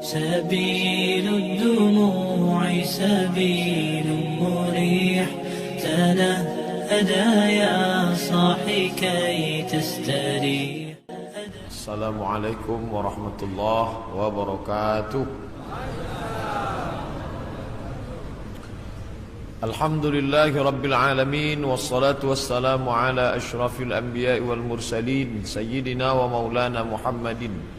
سبيل الدموع سبيل مريح تنهدى يا صاحي كي تستريح. السلام عليكم ورحمة الله وبركاته. الحمد لله رب العالمين والصلاة والسلام على أشرف الأنبياء والمرسلين سيدنا ومولانا محمد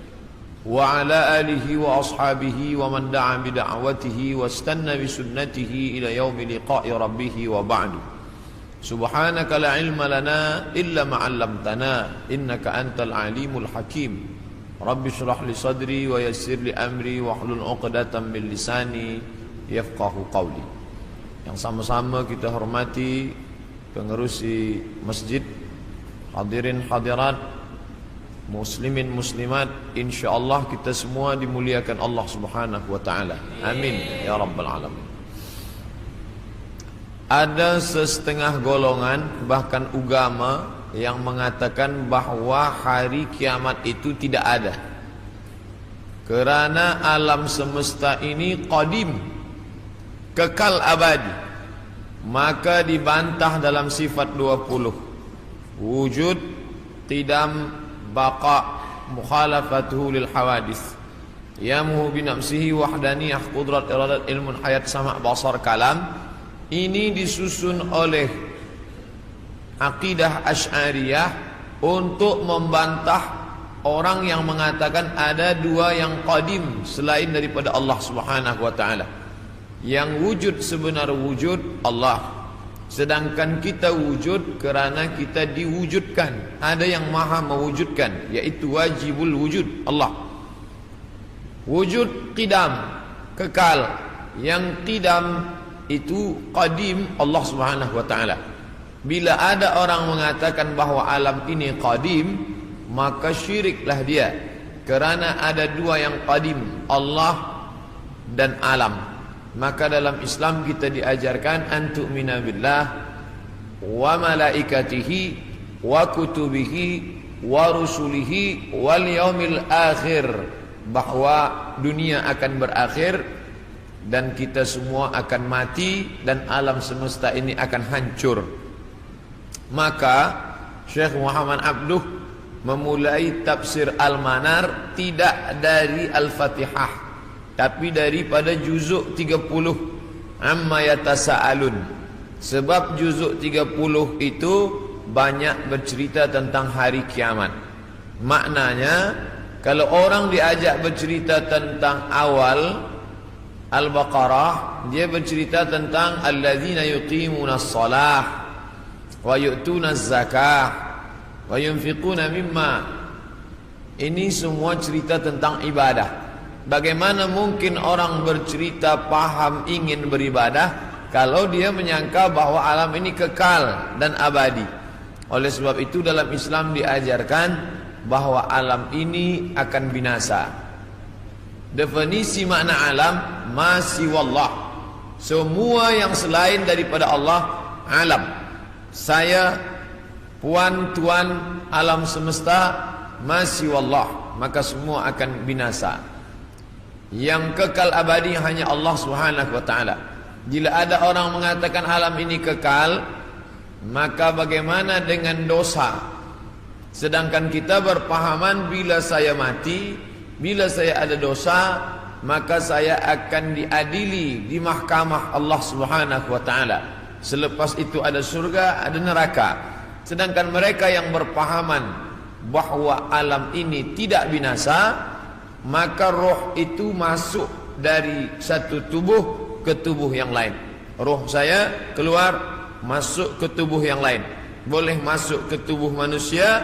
وعلى آله وأصحابه ومن دعا بدعوته واستنى بسنته إلى يوم لقاء ربه وبعد. سبحانك لا علم لنا إلا ما علمتنا إنك أنت العليم الحكيم. رب اشرح لي صدري ويسر لي أمري واحلل عقدة من لساني يفقه قولي. Yang sama-sama kita hormati pengerusi masjid, hadirin hadirat, muslimin muslimat, insyaallah kita semua dimuliakan Allah Subhanahu wa taala. Amin ya rabbal alamin. Ada setengah golongan bahkan agama yang mengatakan bahwa hari kiamat itu tidak ada. Kerana alam semesta ini qadim, kekal abadi, maka dibantah dalam sifat 20. Wujud, qidam, baqa, mukhalafatuhu lil hawadis, yamuhu binafsihi wahdaniyah, qudrat, iradat, ilmun, hayat, sama', basar, kalam. Ini disusun oleh akidah Asy'ariyah untuk membantah orang yang mengatakan ada dua yang qadim selain daripada Allah Subhanahu wa taala. Yang wujud sebenar wujud Allah, sedangkan kita wujud kerana kita diwujudkan. Ada yang maha mewujudkan, yaitu wajibul wujud Allah. Wujud qidam, kekal. Yang qidam itu qadim Allah Subhanahu wa taala. Bila ada orang mengatakan bahawa alam ini qadim, maka syiriklah dia, kerana ada dua yang qadim, Allah dan alam. Maka dalam Islam kita diajarkan antu'mina billah wa malaikatihi wa kutubihi wa rusulihi wal yaumil akhir, bahwa dunia akan berakhir dan kita semua akan mati dan alam semesta ini akan hancur. Maka Syekh Muhammad Abduh memulai tafsir Al-Manar tidak dari Al-Fatihah, tapi daripada juzuk 30 amma yatasaalun. Sebab juzuk 30 itu banyak bercerita tentang hari kiamat. Maknanya kalau orang diajak bercerita tentang awal Al-Baqarah, dia bercerita tentang allazina yuqimunas shalah wa yu'tunaz zakah wa yunfiquna mimma. Ini semua cerita tentang ibadah. Bagaimana mungkin orang bercerita paham ingin beribadah kalau dia menyangka bahwa alam ini kekal dan abadi? Oleh sebab itu dalam Islam diajarkan bahwa alam ini akan binasa. Definisi makna alam, ma siwallah, semua yang selain daripada Allah alam. Saya, puan, tuan, alam semesta, ma siwallah, maka semua akan binasa. Yang kekal abadi hanya Allah Subhanahu wa taala. Bila ada orang mengatakan alam ini kekal, maka bagaimana dengan dosa? Sedangkan kita berpahaman bila saya mati, bila saya ada dosa, maka saya akan diadili di mahkamah Allah Subhanahu wa taala. Selepas itu ada surga, ada neraka. Sedangkan mereka yang berpahaman bahwa alam ini tidak binasa, maka roh itu masuk dari satu tubuh ke tubuh yang lain. Roh saya keluar masuk ke tubuh yang lain. Boleh masuk ke tubuh manusia,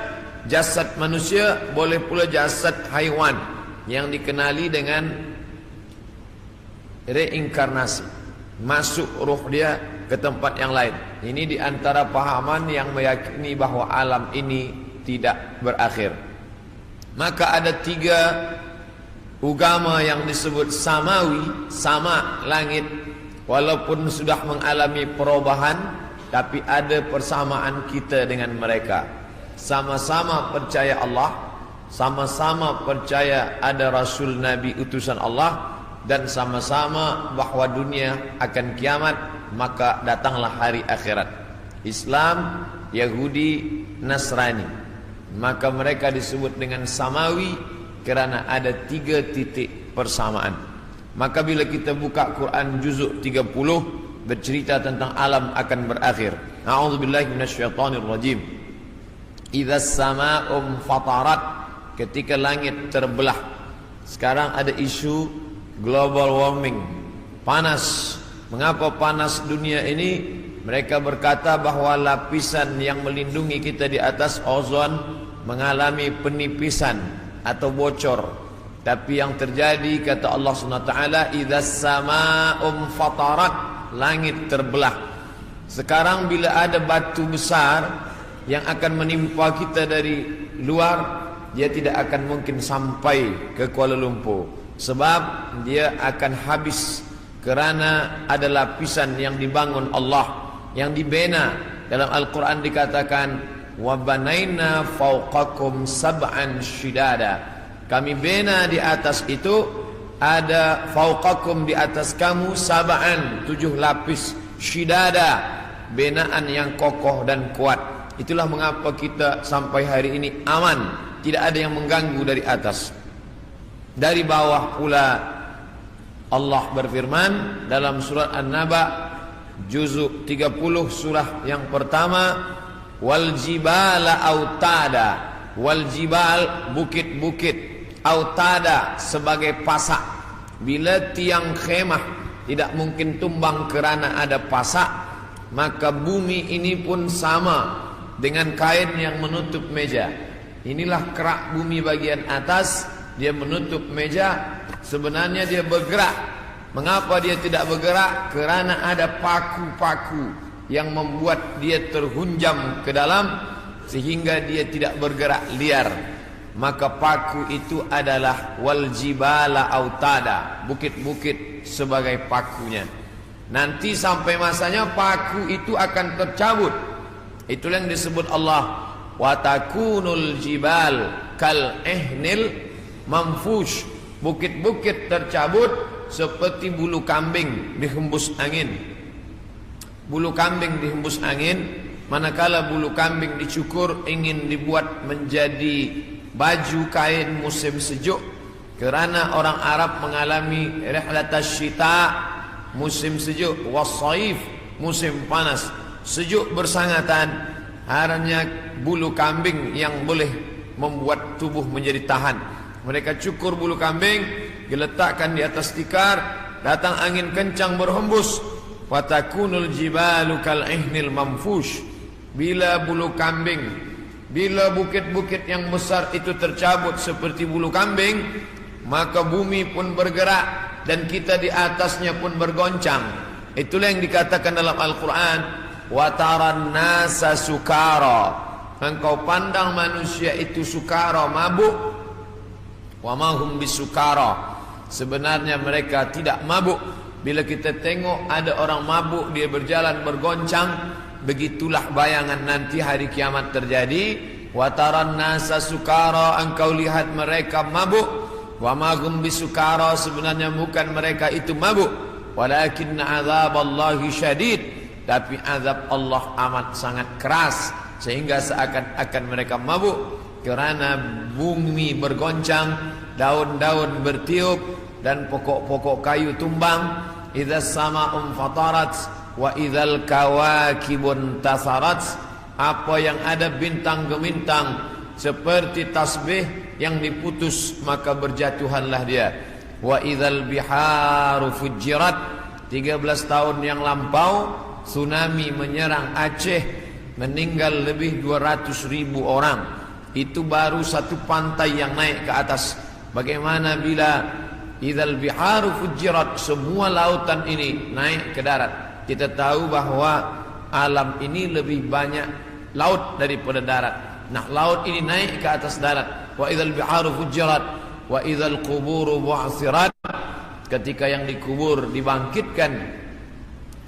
jasad manusia, boleh pula jasad haiwan yang dikenali dengan reinkarnasi. Masuk roh dia ke tempat yang lain. Ini di antara pahaman yang meyakini bahwa alam ini tidak berakhir. Maka ada tiga agama yang disebut samawi, sama langit, walaupun sudah mengalami perubahan, tapi ada persamaan kita dengan mereka. Sama-sama percaya Allah, sama-sama percaya ada Rasul Nabi utusan Allah, dan sama-sama bahwa dunia akan kiamat, maka datanglah hari akhirat. Islam, Yahudi, Nasrani, maka mereka disebut dengan samawi kerana ada 3 titik persamaan. Maka bila kita buka Quran juzuk 30 bercerita tentang alam akan berakhir. A'udzubillahi minasyaitonirrajim. Idzas samaa'u fatarat, ketika langit terbelah. Sekarang ada isu global warming, panas. Mengapa panas dunia ini? Mereka berkata bahawa lapisan yang melindungi kita di atas ozon mengalami penipisan atau bocor. Tapi yang terjadi, kata Allah SWT, idzas samaa'u fatarat, langit terbelah. Sekarang bila ada batu besar yang akan menimpa kita dari luar, dia tidak akan mungkin sampai ke Kuala Lumpur, sebab dia akan habis kerana ada lapisan yang dibangun Allah, yang dibina. Dalam Al-Quran dikatakan, wa banaina fawqakum sab'an shidada, kami bina di atas itu, ada fawqakum di atas kamu, sab'an 7 lapis, shidada binaan yang kokoh dan kuat. Itulah mengapa kita sampai hari ini aman, tidak ada yang mengganggu dari atas. Dari bawah pula Allah berfirman dalam surat An-Naba juzuk 30 surah yang pertama, wal jibala autada, wal jibal bukit-bukit, autada sebagai pasak. Bila tiang khemah tidak mungkin tumbang kerana ada pasak, maka bumi ini pun sama dengan kain yang menutup meja. Inilah kerak bumi bagian atas, dia menutup meja. Sebenarnya dia bergerak. Mengapa dia tidak bergerak? Kerana ada paku-paku yang membuat dia terhunjam ke dalam, sehingga dia tidak bergerak liar. Maka paku itu adalah wal jibala autada, bukit-bukit sebagai pakunya. Nanti sampai masanya paku itu akan tercabut. Itulah yang disebut Allah, wa takunul jibal kal ihnil manfush, bukit-bukit tercabut seperti bulu kambing dihembus angin. Bulu kambing dihembus angin, manakala bulu kambing dicukur ingin dibuat menjadi baju kain musim sejuk. Kerana orang Arab mengalami rihlatas syita, musim sejuk, wasaif, musim panas. Sejuk bersangatan, hanya bulu kambing yang boleh membuat tubuh menjadi tahan. Mereka cukur bulu kambing, diletakkan di atas tikar, datang angin kencang berhembus, watakunul jibalu kal ihnil manfush. Bila bulu kambing, bila bukit-bukit yang besar itu tercabut seperti bulu kambing, maka bumi pun bergerak dan kita di atasnya pun bergoncang. Itulah yang dikatakan dalam Al-Quran, wa taran nasa sukara, engkau pandang manusia itu sukara, mabuk. Wa ma hum bisukara, sebenarnya mereka tidak mabuk. Bila kita tengok ada orang mabuk, dia berjalan bergoncang, begitulah bayangan nanti hari kiamat terjadi. Wa taran nasa sukara, engkau lihat mereka mabuk. Wa ma hum bisukara, sebenarnya bukan mereka itu mabuk. Walakinna azaballahi syadid, tapi azab Allah amat sangat keras, sehingga seakan-akan mereka mabuk. Kerana bumi bergoncang, daun-daun bertiup, dan pokok-pokok kayu tumbang. Idzas sama'u fatarat wa idzal kawakibun tasarat, apa yang ada bintang gemintang seperti tasbih yang diputus, maka berjatuhanlah dia. Wa idzal biharu fujirat, 13 tahun yang lampau tsunami menyerang Aceh, meninggal lebih 200.000 orang. Itu baru satu pantai yang naik ke atas. Bagaimana bila idzal biharu fujirat, semua lautan ini naik ke darat? Kita tahu bahawa alam ini lebih banyak laut daripada darat. Nah, laut ini naik ke atas darat. Wa idzal biharu fujirat wa idzal quburu bu'thirat, ketika yang dikubur dibangkitkan,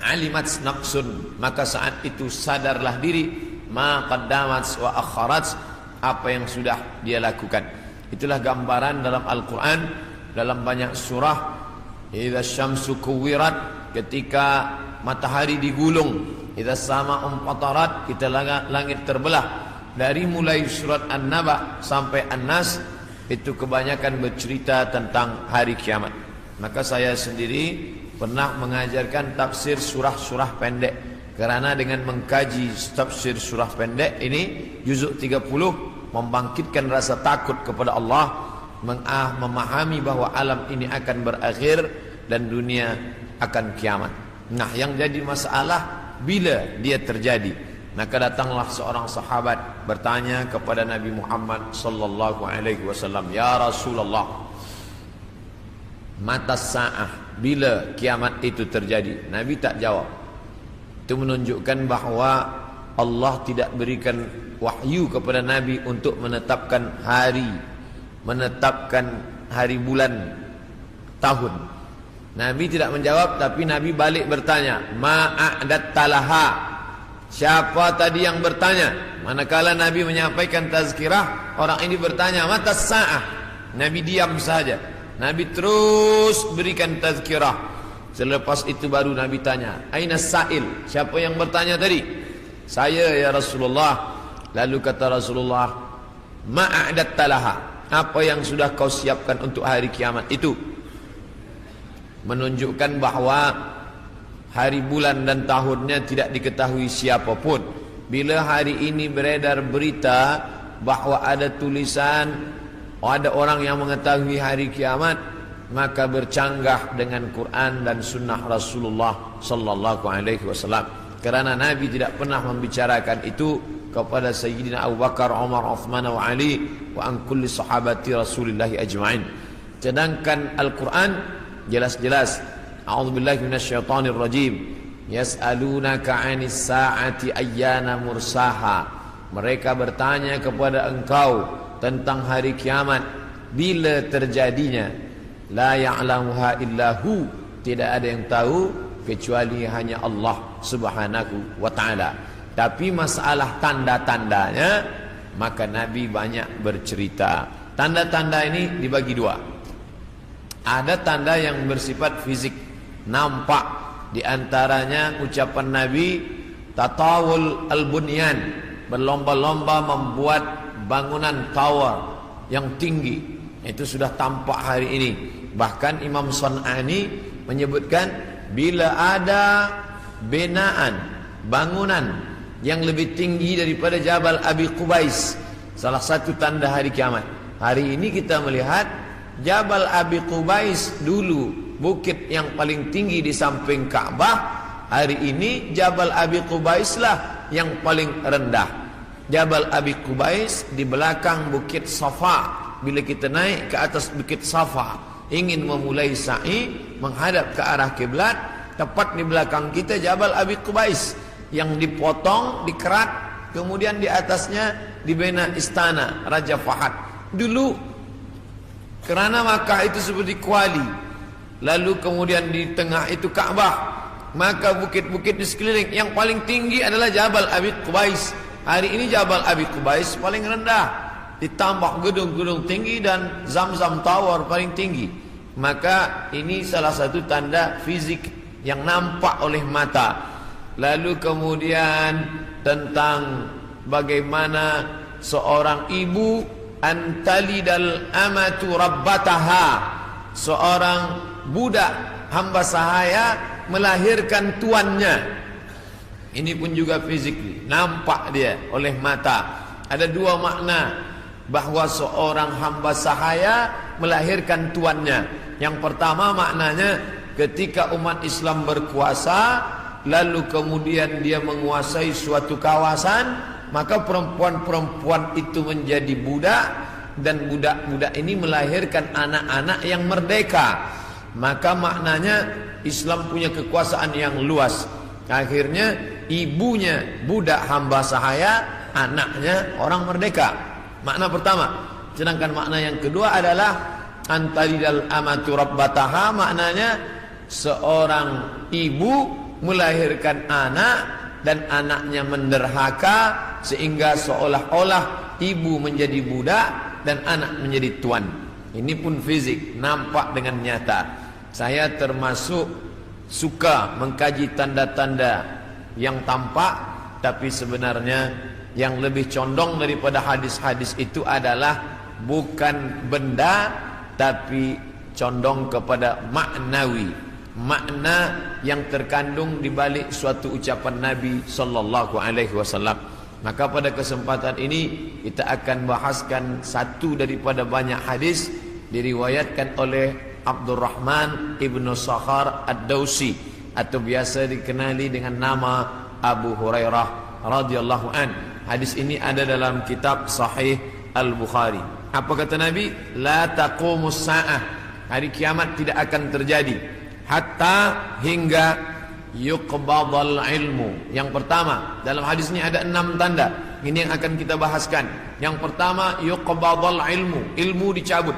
alimat naqsun, maka saat itu sadarlah diri, ma qaddamat wa akharat, apa yang sudah dia lakukan. Itulah gambaran dalam Al-Quran, dalam banyak surah. Idza syamsu kuwirat, ketika matahari digulung. Idza sama'u fatarat, kita langit terbelah. Dari mulai surat An-Naba sampai An-Nas, itu kebanyakan bercerita tentang hari kiamat. Maka saya sendiri pernah mengajarkan tafsir surah-surah pendek. Kerana dengan mengkaji tafsir surah pendek ini, juzuk 30, membangkitkan rasa takut kepada Allah, memahami bahawa alam ini akan berakhir dan dunia akan kiamat. Nah, yang jadi masalah bila dia terjadi. Maka datanglah seorang sahabat bertanya kepada Nabi Muhammad sallallahu alaihi wasallam, "Ya Rasulullah, mata sa'ah, bila kiamat itu terjadi?" Nabi tak jawab. Itu menunjukkan bahawa Allah tidak berikan wahyu kepada Nabi untuk menetapkan hari, menetapkan hari, bulan, tahun. Nabi tidak menjawab, tapi Nabi balik bertanya, "Ma'adat talaha?" Siapa tadi yang bertanya? Manakala Nabi menyampaikan tazkirah, orang ini bertanya, "Mata sa'ah?" Nabi diam saja. Nabi terus berikan tazkirah. Selepas itu baru Nabi tanya, "Aina sa'il?" Siapa yang bertanya tadi? "Saya ya Rasulullah." Lalu kata Rasulullah, "Ma'adat talaha?" Apa yang sudah kau siapkan untuk hari kiamat itu? Menunjukkan bahawa hari, bulan dan tahunnya tidak diketahui siapapun. Bila hari ini beredar berita bahawa ada tulisan, ada orang yang mengetahui hari kiamat, maka bercanggah dengan Quran dan sunnah Rasulullah sallallahu alaihi wasallam. Kerana Nabi tidak pernah membicarakan itu kepada Sayyidina Abu Bakar, Umar, Uthman wa Ali wa an kulli sahabati Rasulillah ajma'in. Sedangkan Al-Quran jelas-jelas, a'udzubillahi minasyaitonir rajim, yas'alunaka 'anis sa'ati ayyana mursaha. Mereka bertanya kepada engkau tentang hari kiamat, bila terjadinya. La ya'lamuha illahu, tidak ada yang tahu kecuali hanya Allah Subhanahu wa ta'ala. Tapi masalah tanda-tandanya, maka Nabi banyak bercerita. Tanda-tanda ini dibagi dua. Ada tanda yang bersifat fisik, nampak. Di antaranya ucapan Nabi, tatawul al-bunyan, berlomba-lomba membuat bangunan tower yang tinggi. Itu sudah tampak hari ini. Bahkan Imam Sun'ani menyebutkan, bila ada binaan, bangunan yang lebih tinggi daripada Jabal Abi Qubais, salah satu tanda hari kiamat. Hari ini kita melihat Jabal Abi Qubais dulu bukit yang paling tinggi di samping Ka'bah. Hari ini Jabal Abi Qubais lah yang paling rendah. Jabal Abi Qubais di belakang bukit Safa. Bila kita naik ke atas bukit Safa, ingin memulai sa'i menghadap ke arah kiblat, tepat di belakang kita Jabal Abi Qubais yang dipotong, dikerat, kemudian di atasnya dibina istana Raja Fahad. Dulu kerana Makkah itu seperti kuali, lalu kemudian di tengah itu Ka'bah, maka bukit-bukit di sekeliling yang paling tinggi adalah Jabal Abi Qubais. Hari ini Jabal Abi Qubais paling rendah, ditambah gedung-gedung tinggi dan Zamzam Tower paling tinggi. Maka ini salah satu tanda fisik yang nampak oleh mata. Lalu kemudian tentang bagaimana seorang ibu antalidal amatu rabbataha, seorang budak hamba sahaya melahirkan tuannya. Ini pun juga fisik, nampak dia oleh mata. Ada dua makna bahawa seorang hamba sahaya melahirkan tuannya. Yang pertama maknanya ketika umat Islam berkuasa, lalu kemudian dia menguasai suatu kawasan, maka perempuan-perempuan itu menjadi budak, dan budak-budak ini melahirkan anak-anak yang merdeka. Maka maknanya Islam punya kekuasaan yang luas. Akhirnya ibunya budak hamba sahaya, anaknya orang merdeka. Makna pertama. Sedangkan makna yang kedua adalah antalidal amatu rabbataha, maknanya seorang ibu melahirkan anak dan anaknya menderhaka, sehingga seolah-olah ibu menjadi budak dan anak menjadi tuan. Ini pun fisik, nampak dengan nyata. Saya termasuk suka mengkaji tanda-tanda yang tampak, tapi sebenarnya yang lebih condong daripada hadis-hadis itu adalah bukan benda, tapi condong kepada maknawi, makna yang terkandung di balik suatu ucapan Nabi sallallahu alaihi wasallam. Maka pada kesempatan ini kita akan bahaskan satu daripada banyak hadis diriwayatkan oleh Abdurrahman ibnu Sakhar ad-Dausi, atau biasa dikenali dengan nama Abu Hurairah radhiyallahu an. Hadis ini ada dalam kitab Sahih Al-Bukhari. Apa kata Nabi? La taqumus sa'ah, hari kiamat tidak akan terjadi hatta hingga yuqbadal ilmu. Yang pertama, dalam hadis ini ada 6 tanda. Ini yang akan kita bahaskan. Yang pertama, yuqbadal ilmu, ilmu dicabut.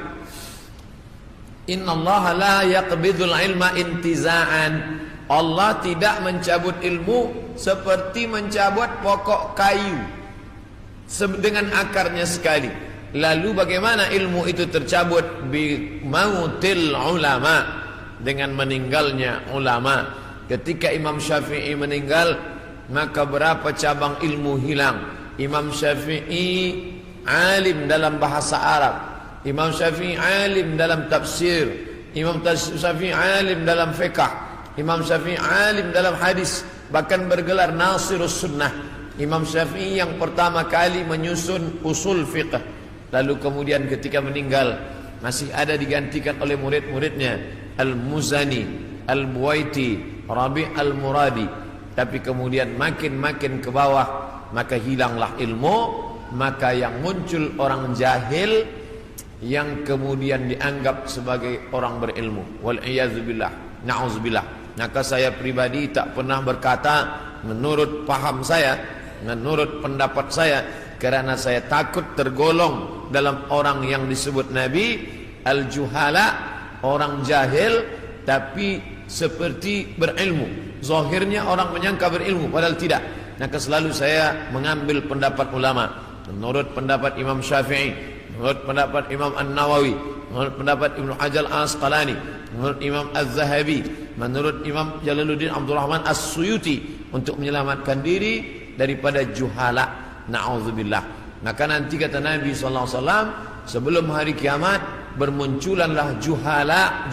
Innallaha la yaqbidul ilma intiza'an. Allah tidak mencabut ilmu seperti mencabut pokok kayu dengan akarnya sekali. Lalu bagaimana ilmu itu tercabut? Bi mautil ulama, dengan meninggalnya ulama. Ketika Imam Syafi'i meninggal, maka berapa cabang ilmu hilang. Imam Syafi'i alim dalam bahasa Arab, Imam Syafi'i alim dalam tafsir, Imam Syafi'i alim dalam fiqh, Imam Syafi'i alim dalam hadis, bahkan bergelar Nasirus Sunnah. Imam Syafi'i yang pertama kali menyusun usul fiqh. Lalu kemudian ketika meninggal masih ada digantikan oleh murid-muridnya, Al-Muzani, Al-Buwaiti, Rabi' Al-Muradi. Tapi kemudian makin ke bawah, maka hilanglah ilmu. Maka yang muncul orang jahil yang kemudian dianggap sebagai orang berilmu. Wal'iyazubillah, na'udzubillah. Maka saya pribadi tak pernah berkata menurut paham saya, menurut pendapat saya, karena saya takut tergolong dalam orang yang disebut Nabi al-juhala, orang jahil tapi seperti berilmu. Zahirnya orang menyangka berilmu padahal tidak. Maka selalu saya mengambil pendapat ulama. Menurut pendapat Imam Syafi'i, menurut pendapat Imam An-Nawawi, menurut pendapat Ibnu Hajar Al-Asqalani, menurut Imam Az-Zahabi, menurut Imam Jalaluddin Abdul Rahman As-Suyuti, untuk menyelamatkan diri daripada juhala. Na'udzubillah. Maka nanti kata Nabi SAW, sebelum hari kiamat bermunculanlah juhala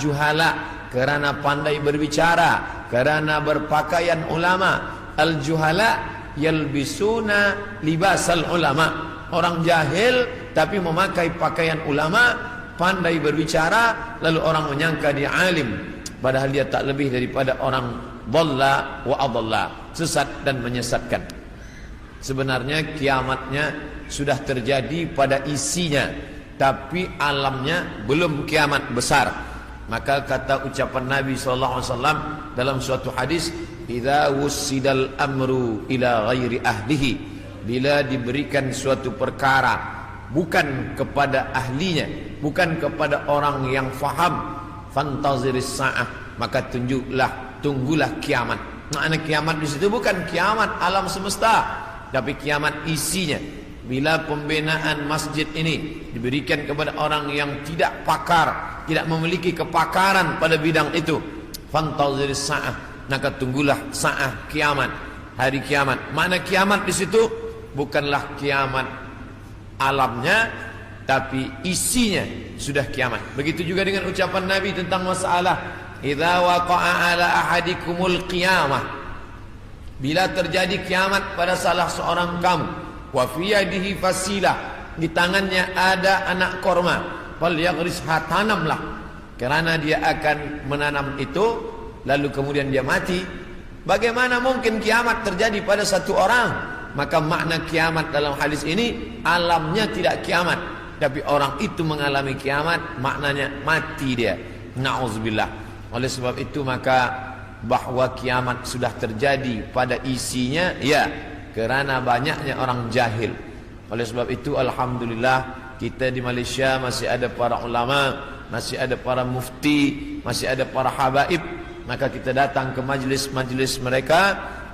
karena pandai berbicara, karena berpakaian ulama. Al-juhala yalbisuna libasal ulama, orang jahil tapi memakai pakaian ulama, pandai berbicara, lalu orang menyangka dia alim, padahal dia tak lebih daripada orang dhalla wa adalla, sesat dan menyesatkan. Sebenarnya kiamatnya sudah terjadi pada isinya, tapi alamnya belum kiamat besar. Maka kata ucapan Nabi SAW dalam suatu hadis, idza wussidal amru ila ghairi ahlihi, bila diberikan suatu perkara bukan kepada ahlinya, bukan kepada orang yang faham, fantaziris sa'ah, maka tunggulah kiamat. Makna kiamat di situ bukan kiamat alam semesta, tapi kiamat isinya. Bila pembinaan masjid ini diberikan kepada orang yang tidak pakar, tidak memiliki kepakaran pada bidang itu, fantaziris sa'ah, maka tunggulah sa'ah, kiamat, hari kiamat. Makna kiamat di situ bukanlah kiamat alamnya, tapi isinya sudah kiamat. Begitu juga dengan ucapan Nabi tentang masalah idza waqa'a ala ahadikumul qiyamah, bila terjadi kiamat pada salah seorang kamu, wa fi yadihi fasilah, di tangannya ada anak korma, fal yaghrisha, tanamlah, karena dia akan menanam itu, lalu kemudian dia mati. Bagaimana mungkin kiamat terjadi pada satu orang? Maka makna kiamat dalam hadis ini alamnya tidak kiamat, tapi orang itu mengalami kiamat, maknanya mati dia. Na'udzubillah. Oleh sebab itu maka bahwa kiamat sudah terjadi pada isinya, ya, kerana banyaknya orang jahil. Oleh sebab itu alhamdulillah kita di Malaysia masih ada para ulama, masih ada para mufti, masih ada para habaib. Maka kita datang ke majlis-majlis mereka,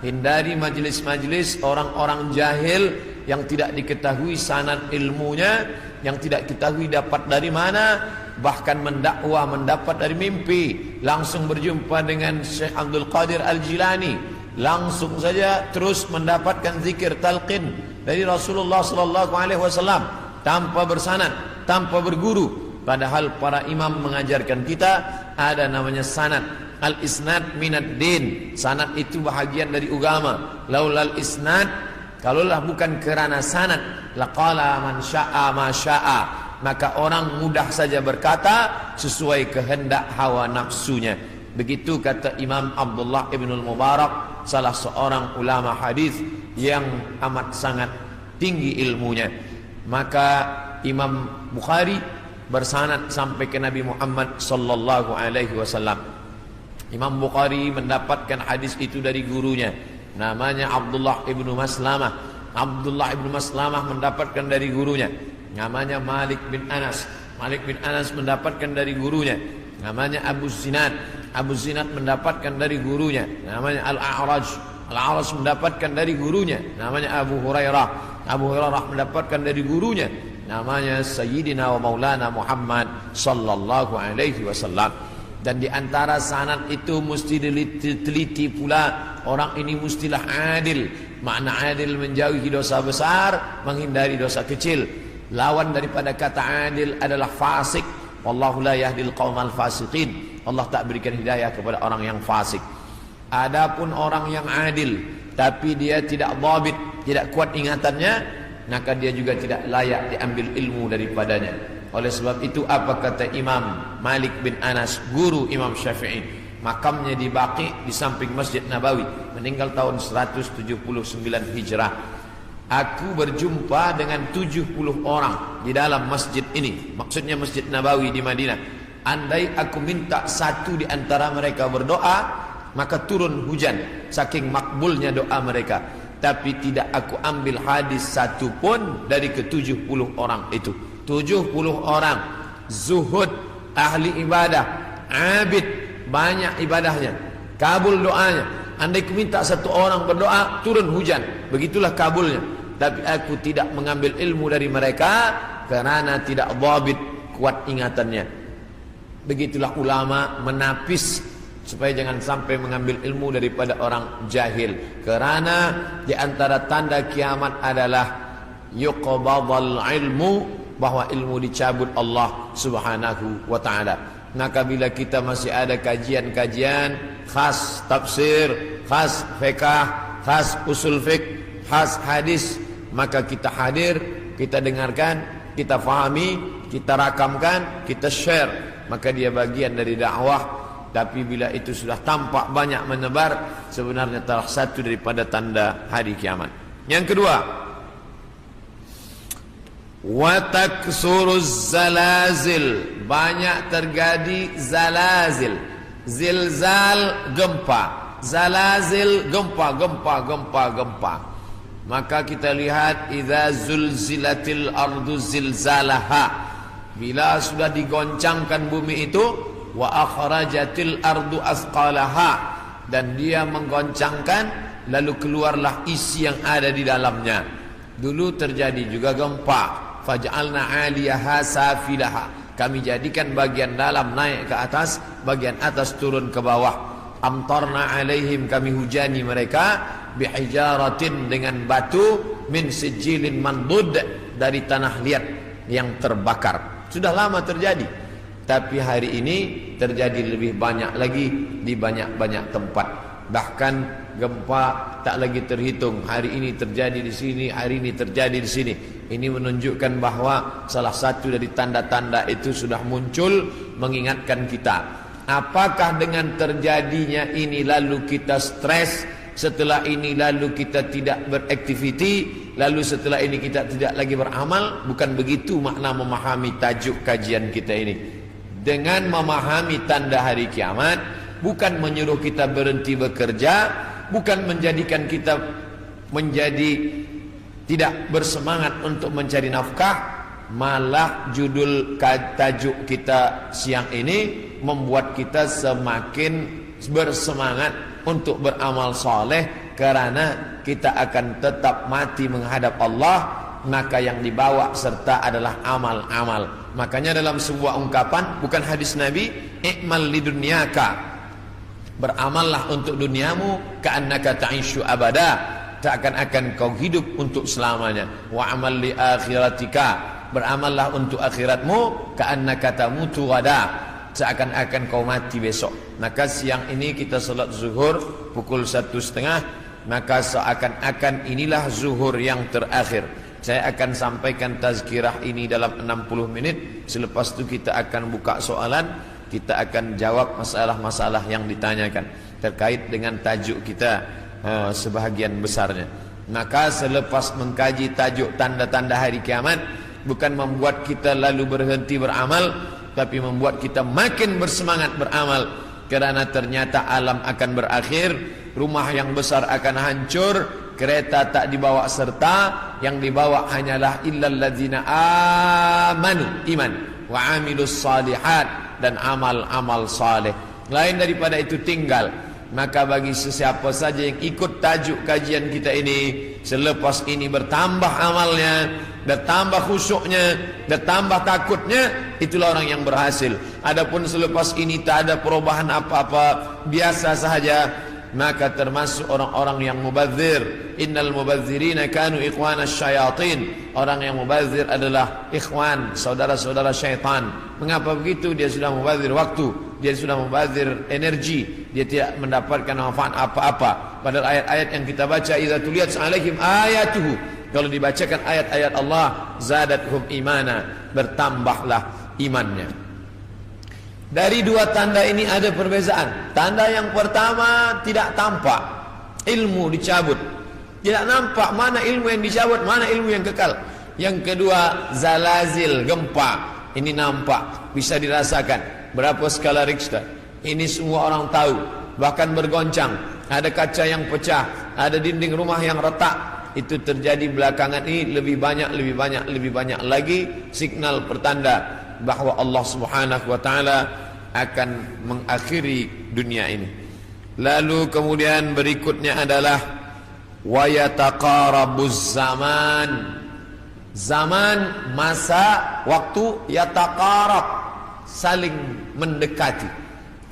hindari majlis-majlis orang-orang jahil yang tidak diketahui sanad ilmunya, yang tidak ketahui dapat dari mana, bahkan mendakwah mendapat dari mimpi, langsung berjumpa dengan Syekh Abdul Qadir Al-Jilani, langsung saja terus mendapatkan zikir talqin dari Rasulullah sallallahu alaihi wasallam tanpa bersanad, tanpa berguru. Padahal para imam mengajarkan kita ada namanya sanad. Al-isnad minad din. Sanad itu bahagian dari agama. Laulal isnad, kalaulah bukan kerana sanad, laqala man syaa ma syaa, maka orang mudah saja berkata sesuai kehendak hawa nafsunya. Begitu kata Imam Abdullah Ibnul Mubarak, salah seorang ulama hadis yang amat sangat tinggi ilmunya. Maka Imam Bukhari bersanad sampai ke Nabi Muhammad sallallahu alaihi wasallam. Imam Bukhari mendapatkan hadis itu dari gurunya, namanya Abdullah ibnu Maslamah. Abdullah ibnu Maslamah mendapatkan dari gurunya, namanya Malik bin Anas. Malik bin Anas mendapatkan dari gurunya, namanya Abu Zinad. Abu Zinad mendapatkan dari gurunya, namanya Al-A'raj. Al-A'raj mendapatkan dari gurunya, namanya Abu Hurairah. Abu Hurairah mendapatkan dari gurunya, namanya Sayyidina wa Maulana Muhammad sallallahu alaihi wasallam. Dan di antara sanad itu mesti diteliti pula, orang ini mestilah adil. Makna adil menjauhi dosa besar, menghindari dosa kecil. Lawan daripada kata adil adalah fasik. Wallahu la yahdil qaumal fasiqin. Allah tak berikan hidayah kepada orang yang fasik. Adapun orang yang adil tapi dia tidak dhabit, tidak kuat ingatannya, maka dia juga tidak layak diambil ilmu daripadanya. Oleh sebab itu apa kata Imam Malik bin Anas, guru Imam Syafi'i, makamnya di Baqi di samping Masjid Nabawi, meninggal tahun 179 Hijrah. Aku berjumpa dengan 70 orang di dalam masjid ini, maksudnya Masjid Nabawi di Madinah. Andai aku minta satu di antara mereka berdoa, maka turun hujan saking makbulnya doa mereka. Tapi tidak aku ambil hadis satu pun dari ke-70 orang itu. 70 orang zuhud, ahli ibadah, abid, banyak ibadahnya, kabul doanya. Andai ku minta satu orang berdoa, turun hujan, begitulah kabulnya. Tapi aku tidak mengambil ilmu dari mereka kerana tidak dhabit, kuat ingatannya. Begitulah ulama menapis supaya jangan sampai mengambil ilmu daripada orang jahil. Kerana di antara tanda kiamat adalah yuqbadul ilmu, bahwa ilmu dicabut Allah subhanahu wa ta'ala. Maka bila kita masih ada kajian-kajian khas tafsir, khas fiqh, khas usul fiqh, khas hadis, maka kita hadir, kita dengarkan, kita fahami, kita rakamkan, kita share, maka dia bagian dari dakwah. Tapi bila itu sudah tampak banyak menyebar, sebenarnya salah satu daripada tanda hari kiamat. Yang kedua, wa taksuruz zalazil, banyak terjadi zalazil. Zilzal, gempa. Zalazil, gempa. Maka kita lihat idza zulzilatil ardu zilzalaha, bila sudah digoncangkan bumi itu, wa akhrajatil ardu asqalaha, dan dia menggoncangkan lalu keluarlah isi yang ada di dalamnya. Dulu terjadi juga gempa, faj'alna 'aliyaha safilaha, kami jadikan bagian dalam naik ke atas, bagian atas turun ke bawah. Amtarna 'alaihim, kami hujani mereka, bihijaratin, dengan batu, min sijilin mandud, dari tanah liat yang terbakar. Sudah lama terjadi, tapi hari ini terjadi lebih banyak lagi di banyak-banyak tempat. Bahkan gempa tak lagi terhitung. Hari ini terjadi di sini, hari ini terjadi di sini. Ini menunjukkan bahwa salah satu dari tanda-tanda itu sudah muncul, mengingatkan kita. Apakah dengan terjadinya ini lalu kita stres, setelah ini lalu kita tidak beraktiviti, lalu setelah ini kita tidak lagi beramal? Bukan begitu makna memahami tajuk kajian kita ini. Dengan memahami tanda hari kiamat, bukan menyuruh kita berhenti bekerja, bukan menjadikan kita menjadi tidak bersemangat untuk mencari nafkah. Malah judul tajuk kita siang ini membuat kita semakin bersemangat untuk beramal soleh, karena kita akan tetap mati menghadap Allah maka yang dibawa serta adalah amal-amal. Makanya dalam sebuah ungkapan, bukan hadis Nabi, i'mal lidunyaka, beramallah untuk duniamu, ka'annaka ta'ishu abada, seakan-akan kau hidup untuk selamanya. Wa amal li akhiratika, beramallah untuk akhiratmu, ka'annaka tamutu ghadan, seakan-akan kau mati besok. Maka siang ini kita salat zuhur pukul 1:30, maka seakan-akan inilah zuhur yang terakhir. Saya akan sampaikan tazkirah ini dalam 60 menit. Selepas itu kita akan buka soalan, kita akan jawab masalah-masalah yang ditanyakan terkait dengan tajuk kita sebahagian besarnya. Maka selepas mengkaji tajuk tanda-tanda hari kiamat, bukan membuat kita lalu berhenti beramal, tapi membuat kita makin bersemangat beramal. Kerana ternyata alam akan berakhir, rumah yang besar akan hancur, kereta tak dibawa serta, yang dibawa hanyalah illal ladzina amanu, iman, wa amilus salihat, dan amal-amal saleh. Lain daripada itu tinggal. Maka bagi sesiapa saja yang ikut tajuk kajian kita ini, selepas ini bertambah amalnya, bertambah khusyuknya, bertambah takutnya, itulah orang yang berhasil. Adapun selepas ini tak ada perubahan apa-apa, biasa sahaja, maka termasuk orang-orang yang mubadzir. Innal mubadzirina kanu ikhwanas syayatin. Orang yang mubadzir adalah ikhwan, saudara-saudara syaitan. Mengapa begitu? Dia sudah mubadzir waktu, dia sudah mubadzir energi, dia tidak mendapatkan manfaat apa-apa. Padahal ayat-ayat yang kita baca, idza tuliyat alaihim ayatuhu, kalau dibacakan ayat-ayat Allah, zadathum imana, bertambahlah imannya. Dari dua tanda ini ada perbezaan. Tanda yang pertama tidak tampak, ilmu dicabut. Tidak nampak mana ilmu yang dicabut, mana ilmu yang kekal. Yang kedua, zalazil, gempa. Ini nampak, bisa dirasakan. Berapa skala Richter? Ini semua orang tahu. Bahkan bergoncang. Ada kaca yang pecah, ada dinding rumah yang retak. Itu terjadi belakangan ini lebih banyak lagi signal pertanda bahwa Allah Subhanahu wa taala akan mengakhiri dunia ini. Lalu kemudian berikutnya adalah wa yataqarabuz zaman. Zaman, masa, waktu, yataqarab, saling mendekati.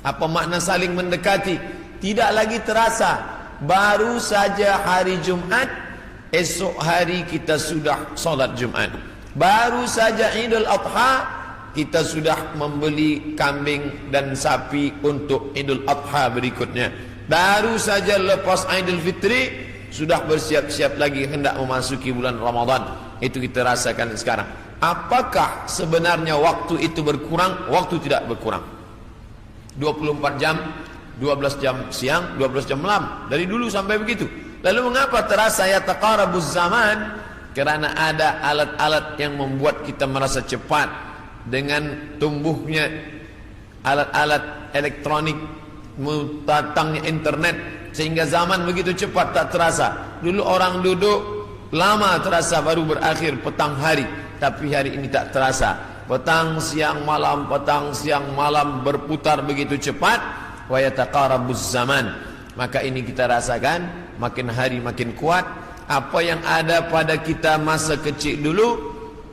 Apa makna saling mendekati? Tidak lagi terasa. Baru saja hari Jumat, esok hari kita sudah solat Jumat. Baru saja Idul Adha, kita sudah membeli kambing dan sapi untuk Idul Adha berikutnya. Baru saja lepas Idul Fitri, sudah bersiap-siap lagi hendak memasuki bulan Ramadan. Itu kita rasakan sekarang. Apakah sebenarnya waktu itu berkurang? Waktu tidak berkurang. 24 jam, 12 jam siang, 12 jam malam. Dari dulu sampai begitu. Lalu mengapa terasa yataqarabuz zaman? Kerana ada alat-alat yang membuat kita merasa cepat. Dengan tumbuhnya alat-alat elektronik, datangnya internet, sehingga zaman begitu cepat tak terasa. Dulu orang duduk lama terasa, baru berakhir petang hari. Tapi hari ini tak terasa. Petang siang malam, petang siang malam, berputar begitu cepat. Wa yataqarabuz zaman. Maka ini kita rasakan, makin hari makin kuat. Apa yang ada pada kita masa kecil dulu,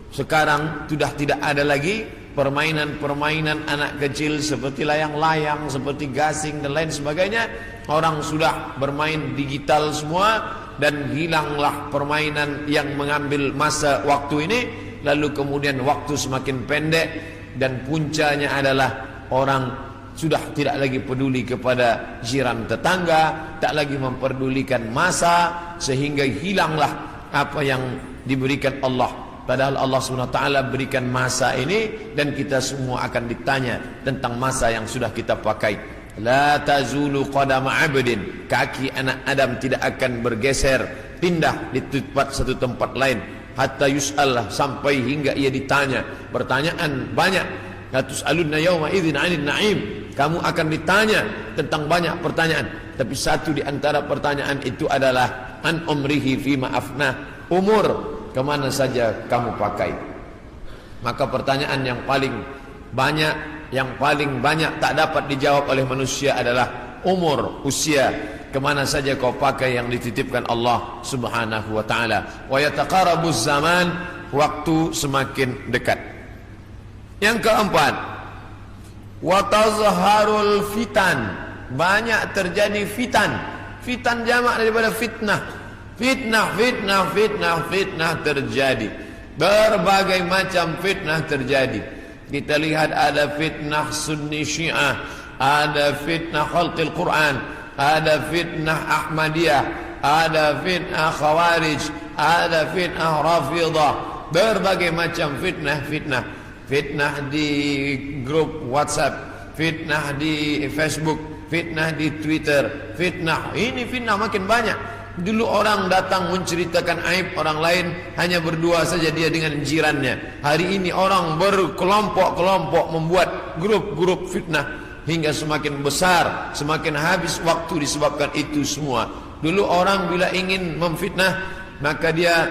sekarang sudah tidak ada lagi. Permainan-permainan anak kecil seperti layang-layang, seperti gasing dan lain sebagainya. Orang sudah bermain digital semua, dan hilanglah permainan yang mengambil masa waktu ini. Lalu kemudian waktu semakin pendek, dan puncanya adalah orang sudah tidak lagi peduli kepada jiran tetangga, tak lagi memperdulikan masa, sehingga hilanglah apa yang diberikan Allah. Padahal Allah SWT berikan masa ini, dan kita semua akan ditanya tentang masa yang sudah kita pakai. La tazulu qadama 'abdin, kaki anak Adam tidak akan bergeser, pindah di satu tempat lain, hatta yus'al, sampai hingga ia ditanya. Pertanyaan banyak. La tus'alunna yawma idzin 'anil na'im, kamu akan ditanya tentang banyak pertanyaan. Tapi satu di antara pertanyaan itu adalah an umrihi fima afnah, umur kemana saja kamu pakai. Maka pertanyaan yang paling banyak tak dapat dijawab oleh manusia adalah umur, usia. kemana saja kau pakai yang dititipkan Allah subhanahu wa ta'ala. Wa yataqarabuz zaman, waktu semakin dekat. Yang keempat, wa tazharul fitan, banyak terjadi fitan. Fitan jamak daripada fitnah. Fitnah terjadi. Berbagai macam fitnah terjadi. Kita lihat ada fitnah Sunni Syiah, ada fitnah khalqil Quran, ada fitnah Ahmadiyah, ada fitnah Khawarij, ada fitnah Rafidah. Berbagai macam fitnah. Fitnah di grup WhatsApp, fitnah di Facebook, fitnah di Twitter, fitnah makin banyak. Dulu orang datang menceritakan aib orang lain, hanya berdua saja dia dengan jirannya. Hari ini orang berkelompok-kelompok membuat grup-grup fitnah, hingga semakin besar, semakin habis waktu disebabkan itu semua. Dulu orang bila ingin memfitnah, maka dia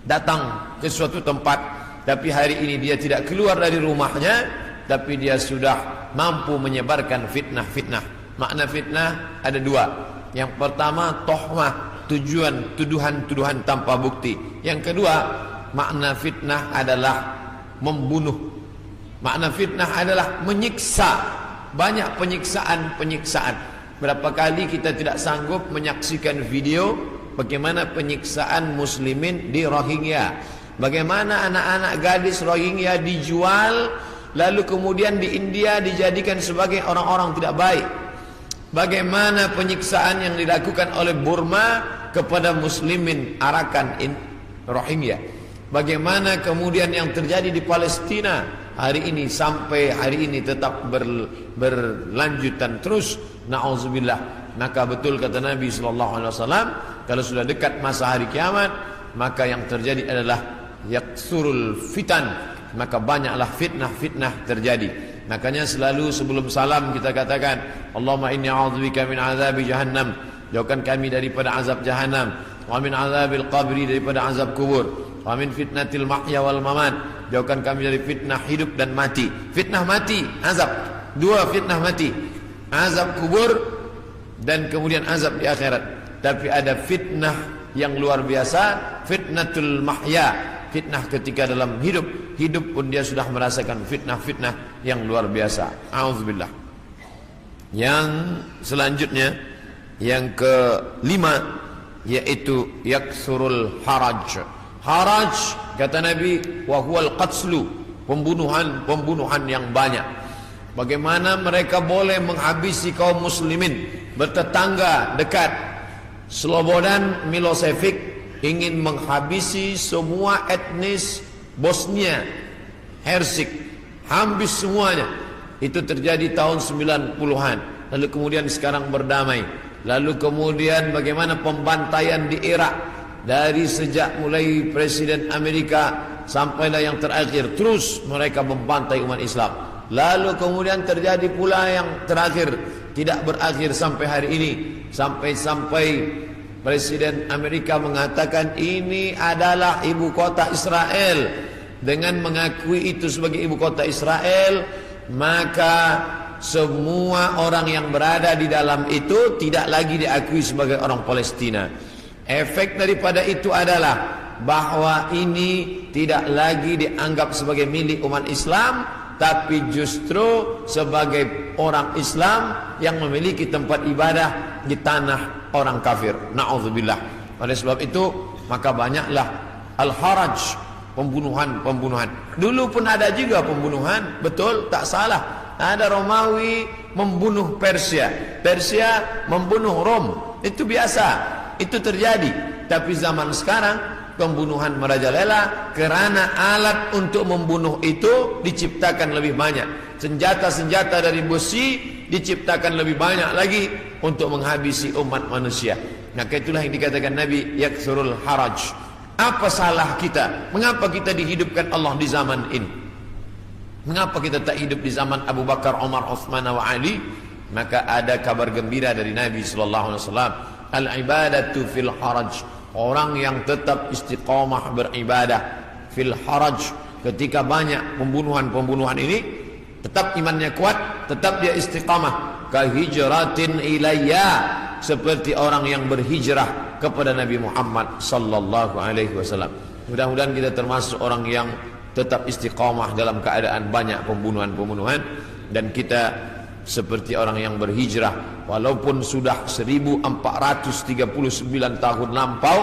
datang ke suatu tempat, tapi hari ini dia tidak keluar dari rumahnya, tapi dia sudah mampu menyebarkan fitnah. Makna fitnah ada dua. Yang pertama, tohmah, tuduhan tanpa bukti. Yang kedua, makna fitnah adalah membunuh. Makna fitnah adalah menyiksa. Banyak penyiksaan. Berapa kali kita tidak sanggup menyaksikan video bagaimana penyiksaan muslimin di Rohingya. Bagaimana anak-anak gadis Rohingya dijual, lalu kemudian di India dijadikan sebagai orang-orang tidak baik. Bagaimana penyiksaan yang dilakukan oleh Burma kepada muslimin Arakan Rohingya. Bagaimana kemudian yang terjadi di Palestina hari ini, sampai hari ini tetap berlanjutan terus. Na'udzubillah. Maka betul kata Nabi SAW, kalau sudah dekat masa hari kiamat, maka yang terjadi adalah yaksurul fitan, maka banyaklah fitnah terjadi. Makanya selalu sebelum salam kita katakan, Allahumma inni a'udzubika min azabi jahannam, jauhkan kami daripada azab jahannam, wa min azabil qabri, daripada azab kubur, wa min fitnatil mahya wal mamat, jauhkan kami dari fitnah hidup dan mati. Fitnah mati, azab. Dua fitnah mati, azab kubur dan kemudian azab di akhirat. Tapi ada fitnah yang luar biasa, fitnatul mahya, fitnah ketika dalam hidup pun dia sudah merasakan fitnah yang luar biasa. A'udzubillah. Yang selanjutnya, yang kelima, yaitu yaksurul haraj. Haraj kata Nabi, wa huwal qatslu, pembunuhan yang banyak. Bagaimana mereka boleh menghabisi kaum muslimin bertetangga dekat. Slobodan Milosevic ingin menghabisi semua etnis Bosnia Hersek, habis semuanya. Itu terjadi tahun 90-an. Lalu kemudian sekarang berdamai. Lalu kemudian bagaimana pembantaian di Irak, dari sejak mulai Presiden Amerika sampailah yang terakhir, terus mereka membantai umat Islam. Lalu kemudian terjadi pula yang terakhir, tidak berakhir sampai hari ini, sampai Presiden Amerika mengatakan ini adalah ibu kota Israel. Dengan mengakui itu sebagai ibu kota Israel, maka semua orang yang berada di dalam itu tidak lagi diakui sebagai orang Palestina. Efek daripada itu adalah bahwa ini tidak lagi dianggap sebagai milik umat Islam, tapi justru sebagai orang Islam yang memiliki tempat ibadah di tanah orang kafir. Na'udzubillah. Oleh sebab itu, maka banyaklah al-haraj, pembunuhan. Dulu pun ada juga pembunuhan, betul, tak salah. Ada Romawi membunuh Persia membunuh Rom, itu biasa, itu terjadi. Tapi zaman sekarang pembunuhan merajalela karena alat untuk membunuh itu diciptakan lebih banyak. Senjata-senjata dari besi diciptakan lebih banyak lagi untuk menghabisi umat manusia. Maka itulah yang dikatakan Nabi, yaksurul haraj. Apa salah kita? Mengapa kita dihidupkan Allah di zaman ini? Mengapa kita tak hidup di zaman Abu Bakar, Umar, Uthman wa Ali? Maka ada kabar gembira dari Nabi SAW. Al-ibadatu fil haraj. Orang yang tetap istiqamah beribadah fil haraj, ketika banyak pembunuhan ini, tetap imannya kuat, tetap dia istiqamah, kahijratin ilayya, seperti orang yang berhijrah kepada Nabi Muhammad sallallahu alaihi wasallam. Mudah-mudahan kita termasuk orang yang tetap istiqamah dalam keadaan banyak pembunuhan-pembunuhan, dan kita seperti orang yang berhijrah walaupun sudah 1439 tahun lampau,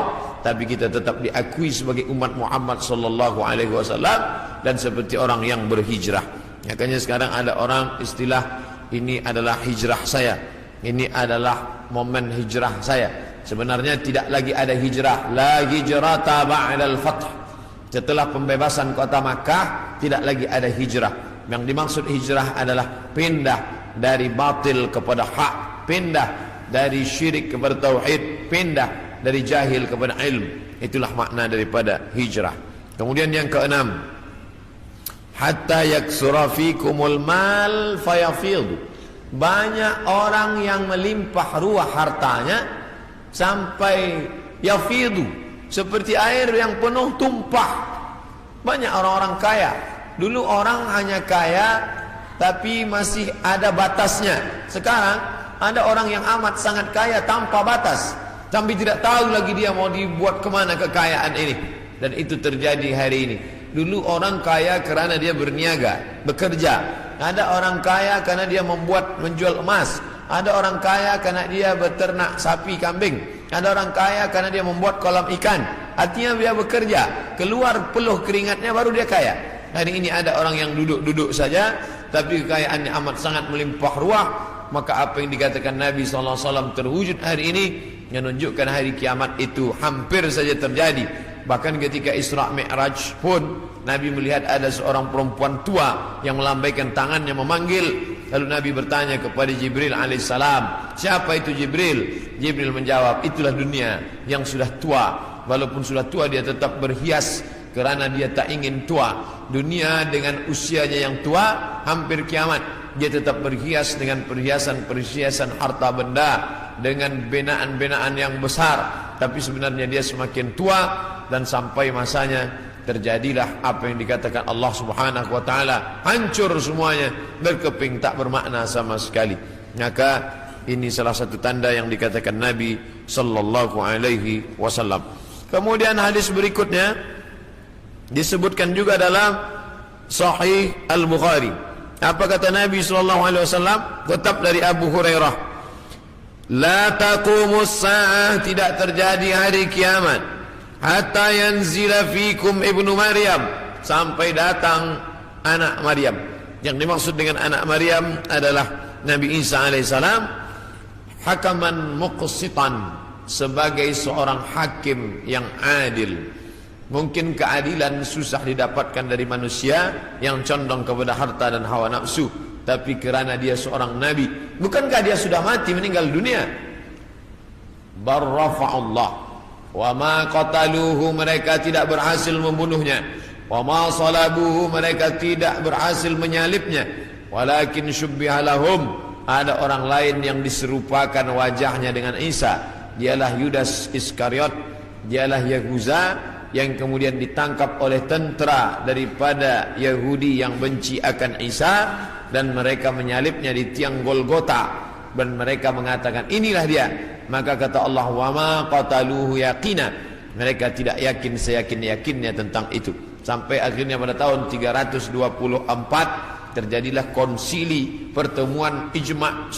tapi kita tetap diakui sebagai umat Muhammad sallallahu alaihi wasallam dan seperti orang yang berhijrah. Makanya sekarang ada orang istilah ini adalah hijrah saya, ini adalah momen hijrah saya. Sebenarnya tidak lagi ada hijrah, la hijrata ba'dal fath. Setelah pembebasan kota Makkah tidak lagi ada hijrah. Yang dimaksud hijrah adalah pindah dari batil kepada hak, pindah dari syirik kepada tauhid, pindah dari jahil kepada ilmu. Itulah makna daripada hijrah. Kemudian yang keenam, hatta yaksura fikumul mal fayafid. Banyak orang yang melimpah ruah hartanya sampai yafidu, seperti air yang penuh tumpah. Banyak orang-orang kaya. Dulu orang hanya kaya tapi masih ada batasnya. Sekarang ada orang yang amat sangat kaya tanpa batas, tapi tidak tahu lagi dia mau dibuat kemana kekayaan ini. Dan itu terjadi hari ini. Dulu orang kaya kerana dia berniaga, bekerja. Ada orang kaya karena dia menjual emas. Ada orang kaya karena dia beternak sapi, kambing. Ada orang kaya karena dia membuat kolam ikan. Artinya dia bekerja, keluar peluh keringatnya baru dia kaya. Hari ini ada orang yang duduk-duduk saja tapi kekayaannya amat sangat melimpah ruah. Maka apa yang dikatakan Nabi SAW terwujud hari ini, yang menunjukkan hari kiamat itu hampir saja terjadi. Bahkan ketika Isra Mi'raj pun Nabi melihat ada seorang perempuan tua yang melambaikan tangannya memanggil. Lalu Nabi bertanya kepada Jibril alaihissalam, siapa itu Jibril? Jibril menjawab, itulah dunia yang sudah tua. Walaupun sudah tua dia tetap berhias kerana dia tak ingin tua. Dunia dengan usianya yang tua, hampir kiamat, dia tetap berhias dengan perhiasan-perhiasan harta benda, dengan binaan-binaan yang besar. Tapi sebenarnya dia semakin tua, dan sampai masanya terjadilah apa yang dikatakan Allah Subhanahu wa taala, hancur semuanya, berkeping tak bermakna sama sekali. Maka ini salah satu tanda yang dikatakan Nabi sallallahu alaihi wasallam. Kemudian hadis berikutnya disebutkan juga dalam Sahih Al-Bukhari. Apa kata Nabi sallallahu alaihi wasallam? Tetap dari Abu Hurairah, la taqumus saah, tidak terjadi hari kiamat hatta yanzila fikum ibnu Maryam, sampai datang anak Maryam. Yang dimaksud dengan anak Maryam adalah Nabi Isa alaihissalam, hakaman muqsitan, sebagai seorang hakim yang adil. Mungkin keadilan susah didapatkan dari manusia yang condong kepada harta dan hawa nafsu, tapi kerana dia seorang nabi, bukankah dia sudah mati, meninggal dunia? Barrafa'ullah wa ma qataluhu, mereka tidak berhasil membunuhnya. Wa ma salabuhu, mereka tidak berhasil menyalibnya. Walakin syubbiha lahum, ada orang lain yang diserupakan wajahnya dengan Isa. Dialah Yudas Iskariot, dialah Yahuza, yang kemudian ditangkap oleh tentera daripada Yahudi yang benci akan Isa, dan mereka menyalibnya di tiang Golgota, dan mereka mengatakan inilah dia. Maka kata Allah, wa ma qataluhu yaqina, mereka tidak yakin seyakin-yakinnya tentang itu. Sampai akhirnya pada tahun 324 terjadilah konsili, pertemuan ijma'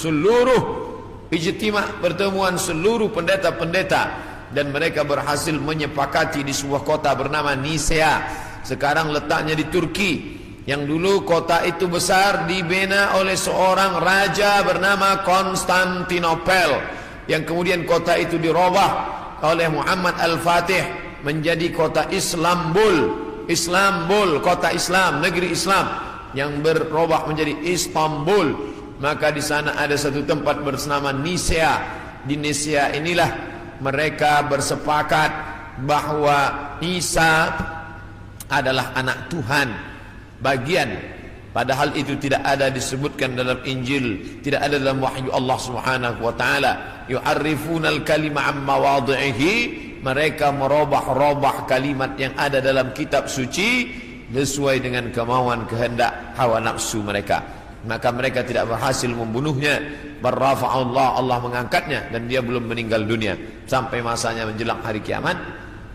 pertemuan seluruh pendeta-pendeta, dan mereka berhasil menyepakati di sebuah kota bernama Nisea. Sekarang letaknya di Turki. Yang dulu kota itu besar dibina oleh seorang raja bernama Konstantinopel, yang kemudian kota itu dirubah oleh Muhammad Al-Fatih menjadi kota Islambul, kota Islam, negeri Islam, yang berubah menjadi Istanbul. Maka di sana ada satu tempat bernama Nisea. Di Nisea inilah mereka bersepakat bahwa Isa adalah anak Tuhan bagian, padahal itu tidak ada disebutkan dalam Injil, tidak ada dalam wahyu Allah Subhanahu wa taala. Yu'arrifunal kalima am mawadhihi, mereka merubah-rubah kalimat yang ada dalam kitab suci sesuai dengan kemauan kehendak hawa nafsu mereka. Maka mereka tidak berhasil membunuhnya, Barrafa'allah, Allah mengangkatnya, dan dia belum meninggal dunia sampai masanya menjelang hari kiamat.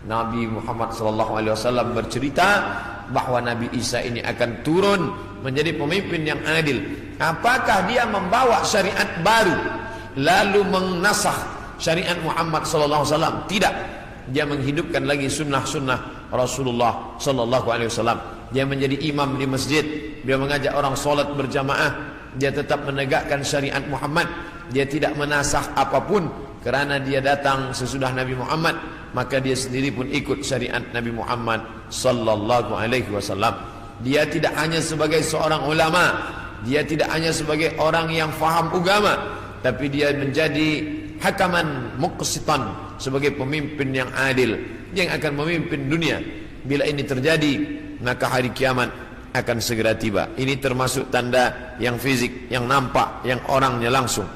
Nabi Muhammad SAW bercerita bahwa Nabi Isa ini akan turun menjadi pemimpin yang adil. Apakah dia membawa syariat baru lalu menasakh syariat Muhammad SAW? Tidak. Dia menghidupkan lagi sunnah-sunnah Rasulullah SAW. Dia menjadi imam di masjid, dia mengajak orang solat berjamaah. Dia tetap menegakkan syariat Muhammad. Dia tidak menasakh apapun, kerana dia datang sesudah Nabi Muhammad, maka dia sendiri pun ikut syariat Nabi Muhammad sallallahu alaihi wasallam. Dia tidak hanya sebagai seorang ulama, dia tidak hanya sebagai orang yang faham agama, tapi dia menjadi hakaman muqsitan, sebagai pemimpin yang adil yang akan memimpin dunia. Bila ini terjadi, maka hari kiamat akan segera tiba. Ini termasuk tanda yang fisik, yang nampak, yang orangnya langsung.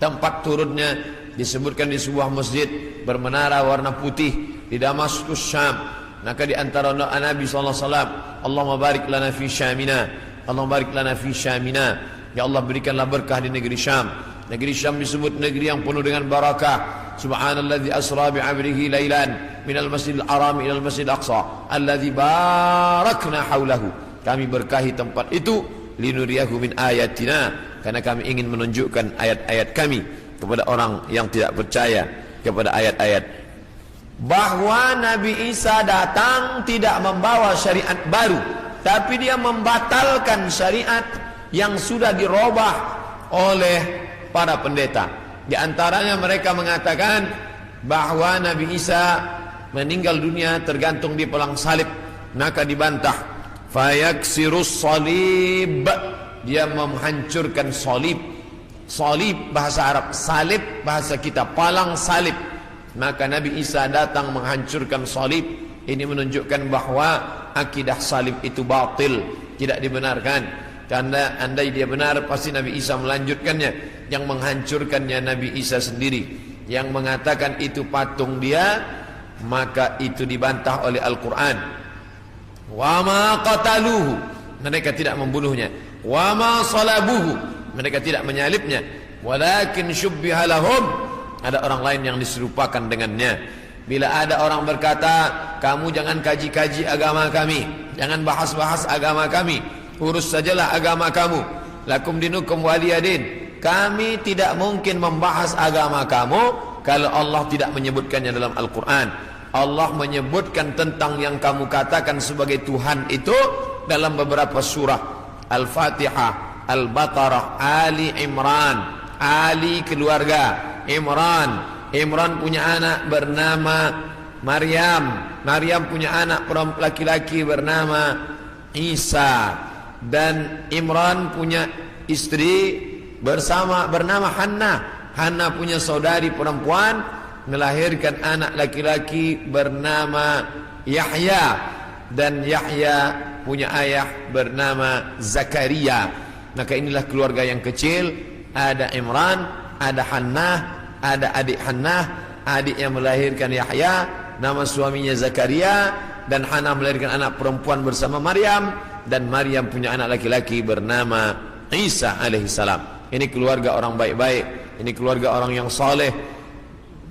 Tempat turunnya disebutkan di sebuah masjid bermenara warna putih di Damaskus, Syam. Maka di antara doa Nabi SAW, Allahumma barik lana fi Syamina, Allahumma barik lana fi Syamina. Ya Allah, berikanlah berkah di negeri Syam. Negeri Syam disebut negeri yang penuh dengan barakah. Subhanalladzi asra bi'abdihi lailan minal masjidil haram ilal masjidil aqsa alladzi barakna haulahu. Kami berkahi tempat itu linuriyahu min ayatina, karena kami ingin menunjukkan ayat-ayat kami kepada orang yang tidak percaya kepada ayat-ayat. Bahwa Nabi Isa datang tidak membawa syariat baru, tapi dia membatalkan syariat yang sudah dirubah oleh para pendeta. Di antaranya mereka mengatakan bahwa Nabi Isa meninggal dunia tergantung di pelang salib, maka dibantah. Fayaksirus salib, dia menghancurkan salib. Salib bahasa Arab, salib bahasa kita, palang salib. Maka Nabi Isa datang menghancurkan salib. Ini menunjukkan bahwa akidah salib itu batil, tidak dibenarkan. Karena andai dia benar, pasti Nabi Isa melanjutkannya. Yang menghancurkannya Nabi Isa sendiri. Yang mengatakan itu patung dia, maka itu dibantah oleh Al-Quran. Wa ma qataluhu, mereka tidak membunuhnya. Wa ma salabuhu, mereka tidak menyalibnya. Walakin syubbiha lahum, ada orang lain yang diserupakan dengannya. Bila ada orang berkata, kamu jangan kaji-kaji agama kami, jangan bahas-bahas agama kami, urus sajalah agama kamu. Lakum dinukum waliyadin. Kami tidak mungkin membahas agama kamu kalau Allah tidak menyebutkannya dalam Al-Quran. Allah menyebutkan tentang yang kamu katakan sebagai Tuhan itu dalam beberapa surah. Al-Fatihah, Al-Baqarah, Ali Imran. Ali keluarga, Imran punya anak bernama Maryam. Maryam punya anak laki-laki bernama Isa. Dan Imran punya istri bernama Hannah. Hannah punya saudari perempuan, melahirkan anak laki-laki bernama Yahya. Dan Yahya punya ayah bernama Zakaria. Maka inilah keluarga yang kecil. Ada Imran, ada Hannah, ada adik Hannah, adik yang melahirkan Yahya, nama suaminya Zakaria. Dan Hannah melahirkan anak perempuan bersama Maryam. Dan Maryam punya anak laki-laki bernama Isa alaihissalam. Ini keluarga orang baik-baik, ini keluarga orang yang saleh,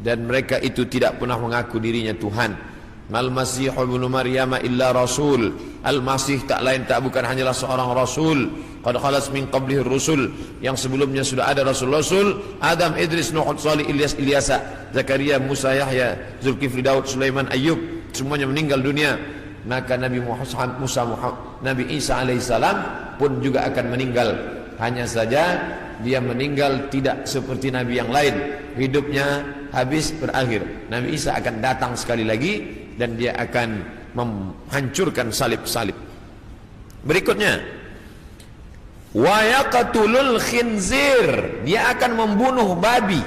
dan mereka itu tidak pernah mengaku dirinya Tuhan. Al-Masih ibnu Maryam illa rasul. Al-Masih tak lain tak bukan hanyalah seorang rasul. Qad khalas min qablihi rusul, yang sebelumnya sudah ada rasul-rasul. Adam, Idris, Nuh, Salih, Ilyas, Ilyasa, Zakaria, Musa, Yahya, Zulkifli, Daud, Sulaiman, Ayyub, semuanya meninggal dunia. Maka Nabi Nabi Isa alaihissalam pun juga akan meninggal. Hanya saja dia meninggal tidak seperti Nabi yang lain, hidupnya habis berakhir. Nabi Isa akan datang sekali lagi dan dia akan menghancurkan salib-salib. Berikutnya, wa yaqtulul khinzir, dia akan membunuh babi.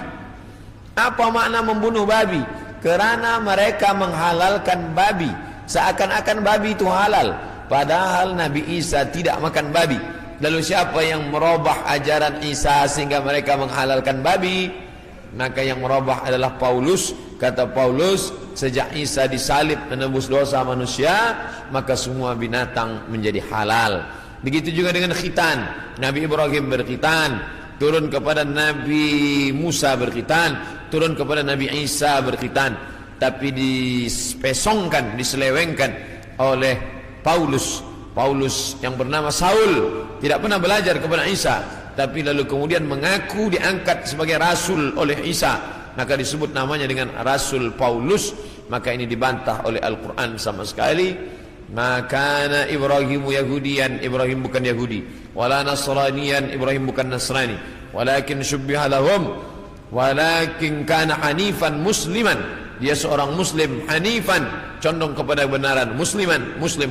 Apa makna membunuh babi? Kerana mereka menghalalkan babi, seakan-akan babi itu halal, padahal Nabi Isa tidak makan babi. Lalu siapa yang merubah ajaran Isa sehingga mereka menghalalkan babi? Maka yang merubah adalah Paulus. Kata Paulus, sejak Isa disalib menebus dosa manusia, maka semua binatang menjadi halal. Begitu juga dengan khitan. Nabi Ibrahim berkhitan, turun kepada Nabi Musa berkhitan, turun kepada Nabi Isa berkhitan, tapi dispesongkan, diselewengkan oleh Paulus yang bernama Saul, tidak pernah belajar kepada Isa, tapi lalu kemudian mengaku diangkat sebagai rasul oleh Isa, maka disebut namanya dengan Rasul Paulus. Maka ini dibantah oleh Al-Quran sama sekali. Maka Ibrahimu Yahudian, Ibrahim bukan Yahudi, wala Nasranian, Ibrahim bukan Nasrani, walakin syubbiha lahum, walakin kana hanifan musliman, dia seorang muslim, hanifan, condong kepada kebenaran, muslim,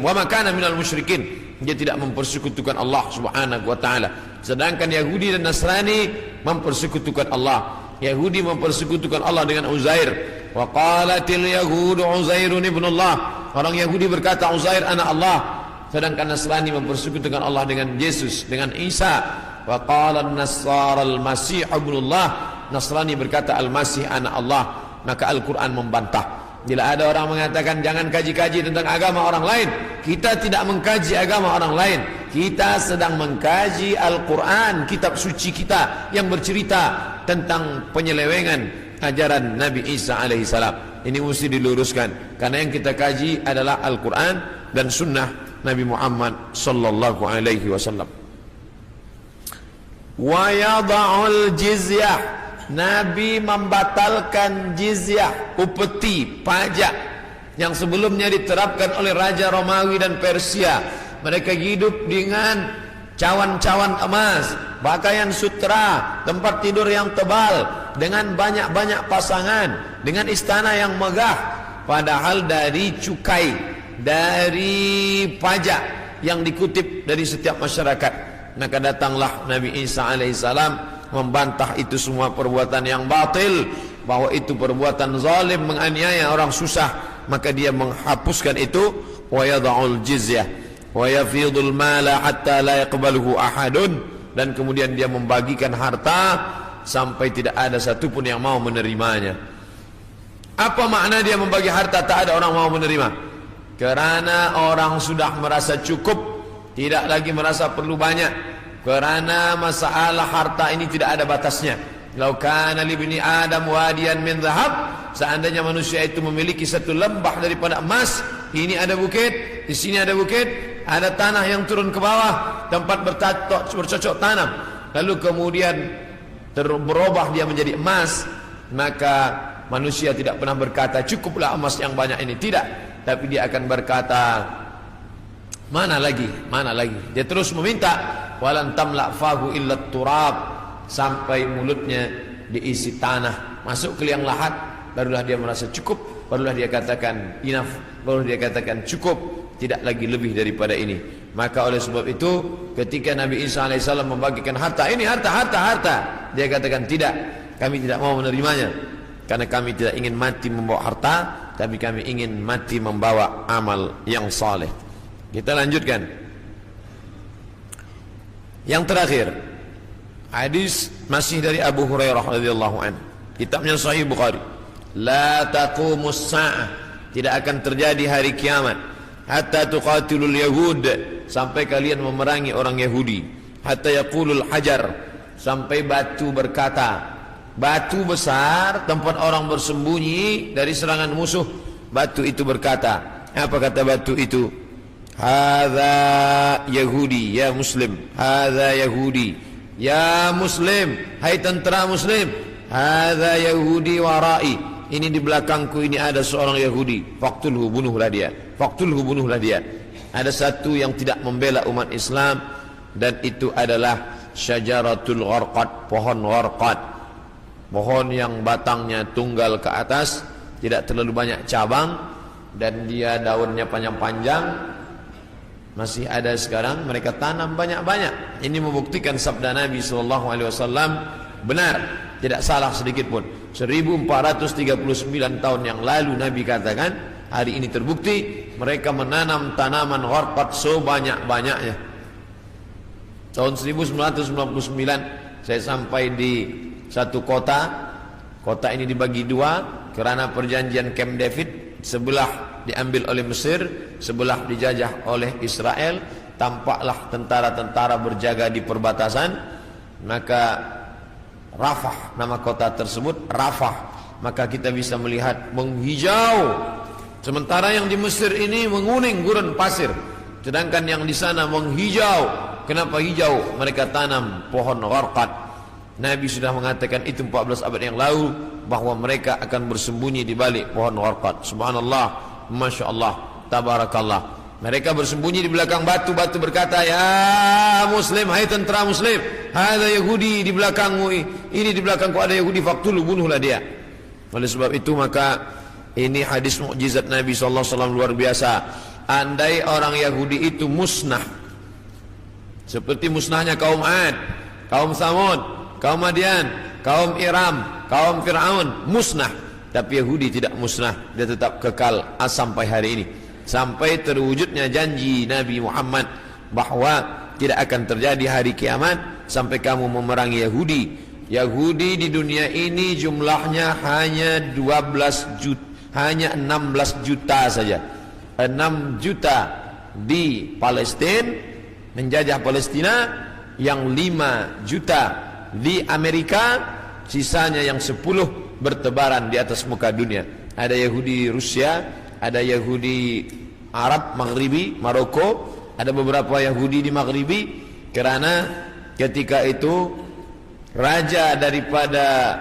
wa ma kana minal musyrikin, dia tidak mempersekutukan Allah Subhanahu wa taala. Sedangkan Yahudi dan Nasrani mempersekutukan Allah. Yahudi mempersekutukan Allah dengan Uzair. Wa qalatil yahudu Uzairun ibnullah. Orang Yahudi berkata Uzair anak Allah. Sedangkan Nasrani mempersekutukan Allah dengan Yesus, dengan Isa. Wa qala an-nasara al-masih ibnullah. Nasrani berkata Al-Masih anak Allah. Maka Al-Quran membantah. Bila ada orang mengatakan jangan kaji-kaji tentang agama orang lain, kita tidak mengkaji agama orang lain, kita sedang mengkaji Al-Quran, kitab suci kita yang bercerita tentang penyelewengan ajaran Nabi Isa alaihissalam. Ini mesti diluruskan, karena yang kita kaji adalah Al-Quran dan sunnah Nabi Muhammad sallallahu alaihi wasallam. Wa yada'ul jizyah, Nabi membatalkan jizyah, upeti, pajak yang sebelumnya diterapkan oleh Raja Romawi dan Persia. Mereka hidup dengan cawan-cawan emas, pakaian sutra, tempat tidur yang tebal, dengan banyak-banyak pasangan, dengan istana yang megah. Padahal dari cukai, dari pajak yang dikutip dari setiap masyarakat. Maka datanglah Nabi Isa alaihissalam membantah itu semua perbuatan yang batil, bahwa itu perbuatan zalim, menganiaya orang susah. Maka dia menghapuskan itu. Wa yada'ul jizyah wa yafidul mala hatta la yaqbaluhu ahadun, dan kemudian dia membagikan harta sampai tidak ada satupun yang mau menerimanya. Apa makna dia membagi harta tak ada orang mau menerima? Karena orang sudah merasa cukup, tidak lagi merasa perlu banyak. Karena masalah harta ini tidak ada batasnya. Lau kana li ibni Adam wadiyan min dhahab, seandainya manusia itu memiliki satu lembah daripada emas, ini ada bukit, di sini ada bukit, ada tanah yang turun ke bawah, tempat bercocok tanam, lalu kemudian berubah dia menjadi emas, maka manusia tidak pernah berkata cukuplah emas yang banyak ini, tidak, tapi dia akan berkata mana lagi, mana lagi. Dia terus meminta. Walan tamla fahu illa turab, sampai mulutnya diisi tanah, masuk ke liang lahat, barulah dia merasa cukup, barulah dia katakan enough, barulah dia katakan cukup, tidak lagi lebih daripada ini. Maka oleh sebab itu ketika Nabi Isa alaihissalam membagikan harta, ini harta, dia katakan tidak, kami tidak mau menerimanya, karena kami tidak ingin mati membawa harta, tapi kami ingin mati membawa amal yang saleh. Kita lanjutkan. Yang terakhir, hadis masih dari Abu Hurairah radhiyallahu anhu, kitabnya Sahih Bukhari. La taqumus sa'ah, tidak akan terjadi hari kiamat, hatta tuqatilul yahud, sampai kalian memerangi orang Yahudi, hatta yaqulul hajar, sampai batu berkata, batu besar tempat orang bersembunyi dari serangan musuh, batu itu berkata, apa kata batu itu? Hadza Yahudi ya Muslim, hadza Yahudi ya Muslim, hai tentara Muslim, hadza Yahudi warai, ini di belakangku ini ada seorang Yahudi, faqtulhu, bunuhlah dia, faqtulhu, bunuhlah dia. Ada satu yang tidak membela umat Islam, dan itu adalah syajaratul gharqad, pohon gharqad, pohon yang batangnya tunggal ke atas, tidak terlalu banyak cabang, dan dia daunnya panjang-panjang. Masih ada sekarang, mereka tanam banyak-banyak. Ini membuktikan sabda Nabi SAW benar, tidak salah sedikit pun. 1439 tahun yang lalu Nabi katakan, hari ini terbukti mereka menanam tanaman gharqad sebanyak-banyaknya. Tahun 1999 saya sampai di satu kota. Kota ini dibagi dua karena perjanjian Camp David. Sebelah diambil oleh Mesir, sebelah dijajah oleh Israel. Tampaklah tentara-tentara berjaga di perbatasan. maka Rafah, nama kota tersebut Rafah, maka kita bisa melihat menghijau. Sementara yang di Mesir ini menguning gurun pasir, sedangkan yang di sana menghijau. Kenapa hijau? Mereka tanam pohon gharqad. Nabi sudah mengatakan itu 14 abad yang lalu, bahwa mereka akan bersembunyi di balik pohon gharqad. Subhanallah, Masya Allah, Tabarakallah. Mereka bersembunyi di belakang batu-batu, berkata, ya Muslim, hai tentara Muslim, ada Yahudi di belakangmu, ini di belakangku ada Yahudi, faktulu, bunuhlah dia. Oleh sebab itu maka ini hadis mukjizat Nabi SAW luar biasa. Andai orang Yahudi itu musnah, seperti musnahnya kaum Ad, kaum Samud, kaum Madian, kaum Iram, kaum Fir'aun, musnah. Tapi Yahudi tidak musnah, dia tetap kekal sampai hari ini, sampai terwujudnya janji Nabi Muhammad bahwa tidak akan terjadi hari kiamat sampai kamu memerangi Yahudi. Yahudi di dunia ini jumlahnya hanya 12 juta, hanya 16 juta saja. 6 juta di Palestina, menjajah Palestina, yang 5 juta di Amerika, sisanya yang 10 bertebaran di atas muka dunia. Ada Yahudi Rusia, ada Yahudi Arab Maghribi, Maroko, ada beberapa Yahudi di Maghribi, karena ketika itu raja daripada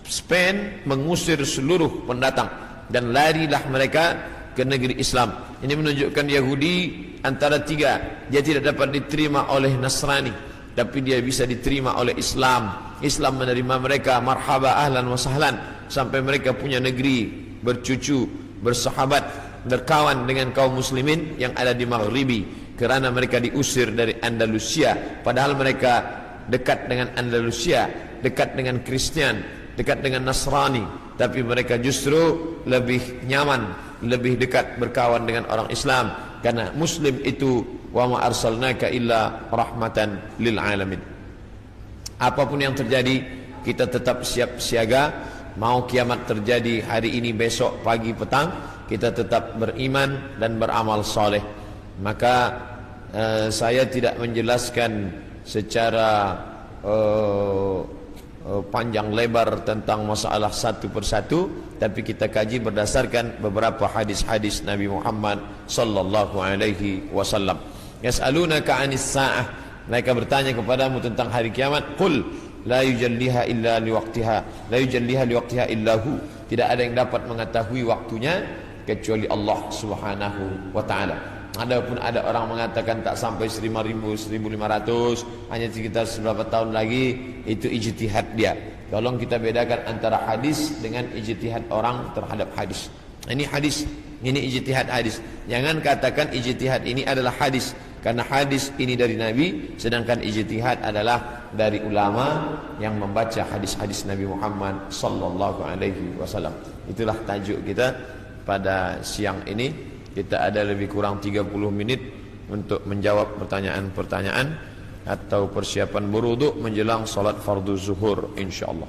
Spain mengusir seluruh pendatang dan larilah mereka ke negeri Islam. Ini menunjukkan Yahudi antara tiga, dia tidak dapat diterima oleh Nasrani, tapi dia bisa diterima oleh Islam. Islam menerima mereka, marhaba ahlan wa sahlan, sampai mereka punya negeri, bercucu, bersahabat, berkawan dengan kaum muslimin yang ada di Maghribi, kerana mereka diusir dari Andalusia, padahal mereka dekat dengan Andalusia, dekat dengan Kristian, dekat dengan Nasrani, tapi mereka justru lebih nyaman, lebih dekat berkawan dengan orang Islam, karena Muslim itu wa ma arsalnaka illa rahmatan lil alamin. Apapun yang terjadi, kita tetap siap siaga. Mau kiamat terjadi hari ini, besok, pagi, petang, kita tetap beriman dan beramal soleh. Maka saya tidak menjelaskan secara panjang lebar tentang masalah satu persatu, tapi kita kaji berdasarkan beberapa hadis-hadis Nabi Muhammad sallallahu alaihi wasallam. Yas'alunaka 'anis sa'ah, mereka bertanya kepadamu tentang hari kiamat. Qul la yujalliha illa liwaqtiha, la yujalliha liwaqtiha illa hu, tidak ada yang dapat mengetahui waktunya kecuali Allah Subhanahu wa taala. Adapun ada orang mengatakan tak sampai 1500, hanya sekitar beberapa tahun lagi, itu ijtihad dia. Tolong kita bedakan antara hadis dengan ijtihad orang terhadap hadis. Ini hadis, ini ijtihad hadis. Jangan katakan ijtihad ini adalah hadis, karena hadis ini dari Nabi, sedangkan ijtihad adalah dari ulama yang membaca hadis-hadis Nabi Muhammad sallallahu alaihi wasallam. Itulah tajuk kita pada siang ini. Kita ada lebih kurang 30 menit untuk menjawab pertanyaan-pertanyaan atau persiapan berwudu menjelang salat fardu zuhur insyaallah.